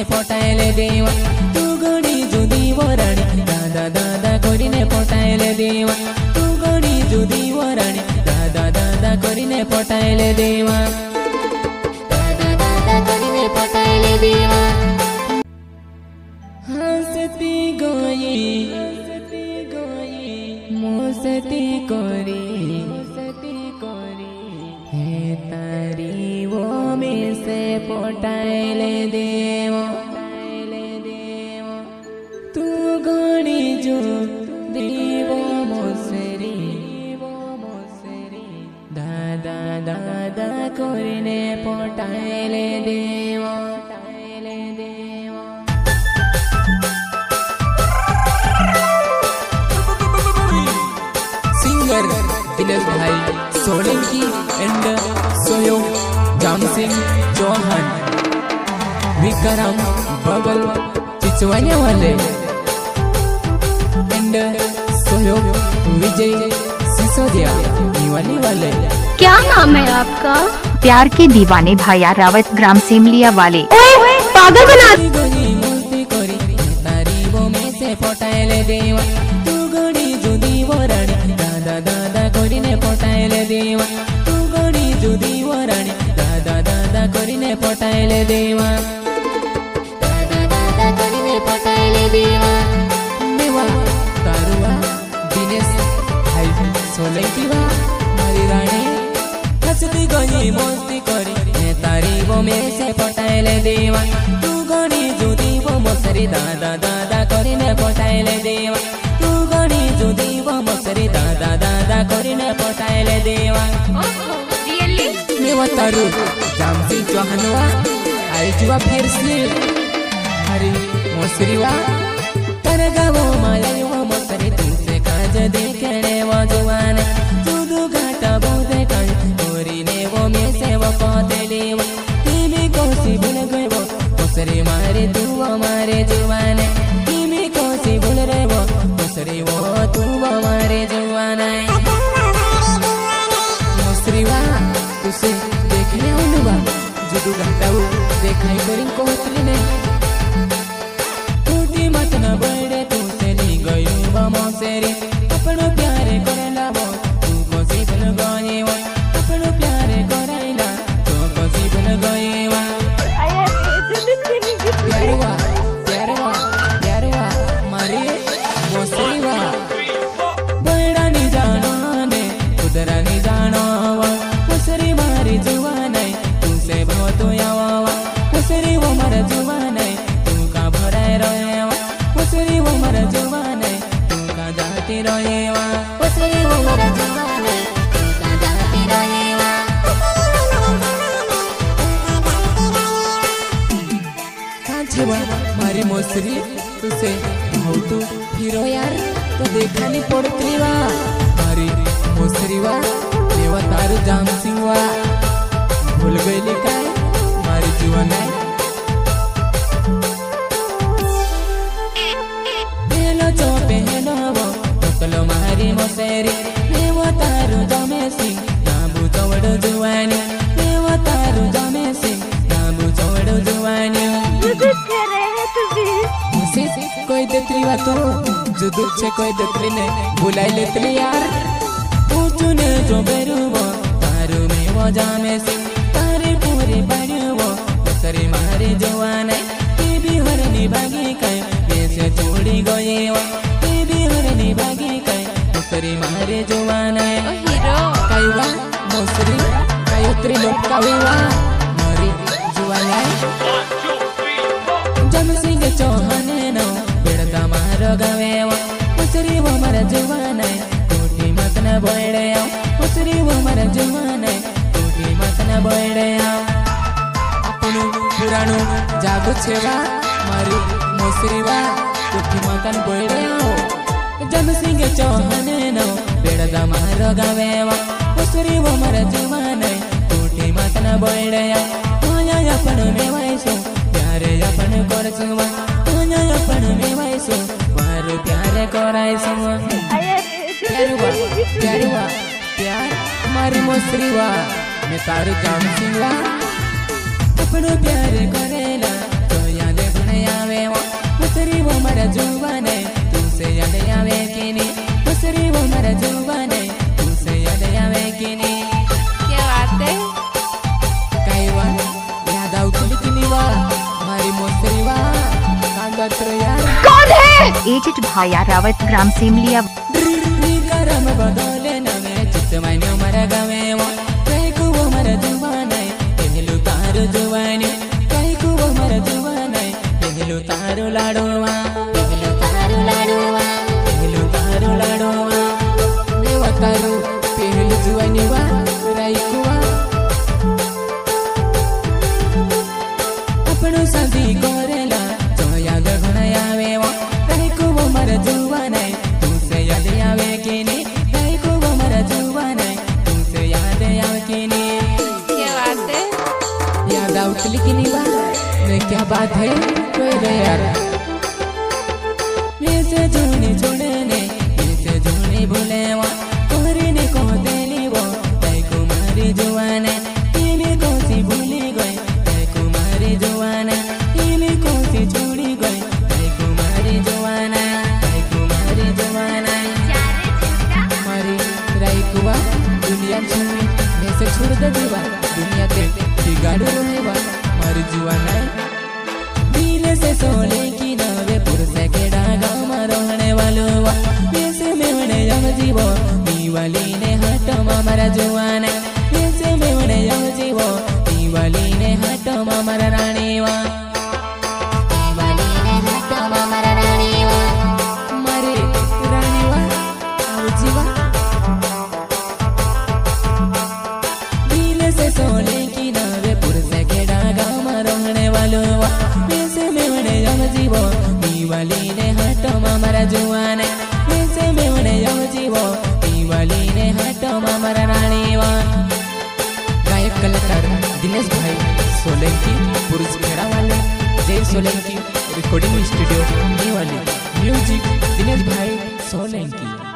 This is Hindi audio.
से पटाइले देवा तू गणी जुदी वराणी दादा दादा करीने पटाइले देवा तू गणी जुदी वराणी दादा दादा करीने पटाइले देवा दादा दादा करीने पटाइले देवा हंसती गई मोसती करी हे तारी वो में से पटाइले देवा तू गणी जो देवो मोसरी दादा दादा करीने पटाइले देवा सिंगर दिनेश भाई सोलंकी एंड सोयोग जामसिंग चौहान विक्रम बगल चिचवाने वाले एंड सोयोग विजय सिसोदिया निवाली वाले। क्या नाम है आपका? प्यार के दीवाने भाया रावत ग्राम सिमलिया वाले। पागल बना पटाइले देवा तू गणी जुदी वराणी दादा दादा करीने पटाइले देवा तू गणी जुदी वराणी दादा दादा करीने पटाइले देवा दादा दादा करीने पटाइले देवा देवा तारुआ दिनेश भाई सोलंकी वा मारी रानी हंसती गई मस्ती करी तारी वो में से पटाइले देवा तू गणी जुदी वो मोसरी दादा दादा करीने पटाइले देवा तू गणी जुदी वो मोसरी दादा दादा करीने पटाइले देवा देवा तारू जामसिंग चौहान वा आई जुआ फिर से हरी मोसरी वा तर गावो माया वो मोसरी तुमसे काज देखने वो जुआन जुदू घाटा बोधे काज गोरी ने वो में से वो पौधे लेवा तेरी कोसी भूल गए वो मोसरी मारे तू हमारे जुआने तिमी कोसी भूल रहे वो मोसरी वो तू हमारे जुआने मोसरी वा तुसे देखने अनुवा जुदू घाटाऊ देखाई करिन कोहतली ने टूटी मत न बड़े तू से ली गई वो मोसरी अपनो प्यारे करेला वो तू कोसी भूल गए वो अपनो प्यारे करेला तू कोसी भूल गए वो प्यारवा मारी मोसरी वा बड़ा नी जानो ने उधरा नी जानो वा मोसरी मारी जुवान तुमसे बहुत यावा मोसरी वो मर जुवान तू का भराए रहे वा मोसरी वो मर जुवान तू का जाती रहे वा मोसरी वो मर जुवान तू का जाती रहे वा मारी मोसरी तुसे बहुत हीरो यार तो देखा नहीं पड़ती वा मारी मोसरी वा देवा तारू जामसिंग वा भूल गई काय मारी जीवन हेलो चोपे हेलो वो तकलो मारी मोसरी देवा तारू जामसिंग नाबू चौड़ जुवानी देवा तारू जामसिंग नाबू चौड़ जुवानी कोई देतली वा तू जुदू छे कोई देतली ने बुलाई लेतली यार पूछू ने जो बेरुवो तारू में वो जामे से तारे पूरे पड़ुवो मोसरी मारे जवाने ते भी हरनी भागी कय कैसे छोड़ी गए वो ते भी हरनी भागी कय मोसरी मारे जवाने हीरो काईवा मोसरी कायोत्री लोग कावीवा मारी जवाने जामसिंग चौहान नो बेड़ता मारो गवेवा मोसरी वो मर जुवाने टूटी मत न बोड़े मोसरी वो मर जुवाने टूटी मत न बोड़े अपनु पुराणु जागु छेवा मारी मोसरी वा टूटी मत न बोड़े जामसिंग चौहान नो बेड़ता मारो गवेवा मोसरी वो मर जुवाने टूटी मत न बोड़े माया अपन में वैसो प्यारे अपन करछवा माया अपन में वैसो मारो प्यारे कराइसवा प्यारुआ प्यार मारी मोसरी वा मैं तारू जामसिंग वा अपनो प्यार करेला तो याद एजेड भाया रावत ग्राम सिमलिया करम बदले नवे चित मान्यो मर गवे कई को मर जुवानाई पहलू तारो जुवानी कई को मर जुवानाई पहलू तारो लाडोवा पहलू तारो लाडोवा पहलू तारो लाडोवा देवा तारो पहलू जुवानी वा राईकुवा अपनो शादी करेला तो याद घणा आवे कई को मर जुवानाई तुमसे याद आवे कि नहीं कई को मर जुवानाई तुमसे याद आवे कि नहीं क्या बात है? याद आउतली कि नहीं बात क्या बात है कोई रे यार मेरे से जोड़ने भूले वो तोहरे ने को देली वो तय कुमारी जुवाना इमे को सी भूली गई तय कुमारी जुवाना इमे को सी छोड़ी गई तय कुमारी जुवाना मारी राईकुवा दुनिया छोड़ी ऐसे छोड़ दे दीवा दुनिया ते बिगाड़ रहेवा मारी जुवाना दिल से सोले की नवे पुरसे के डागा मरोहने वालो ऐसे मेवने यम जीवो दीवाली ने हटो मारा जुवाना ऐसे मेवने यम जीवो दीवाली ने हटो मारा रानीवा दीवाली ने हटो मारा रानीवा मारे रानीवा आओ जीवा दिल से सोले की नवे पुरसे के डागा मरोहने वालो ऐसे मेवने यम जीवो दीवाली ने हटो मारा जुवाना ऐसे मेवने यम जीवो दीवाली ने हटो मारा रानीवा गायक कलाकार दिनेश भाई सोलंकी पुरुष खेड़ा वाले जय सोलंकी रिकॉर्डिंग स्टूडियो वाले म्यूजिक दिनेश भाई सोलंकी।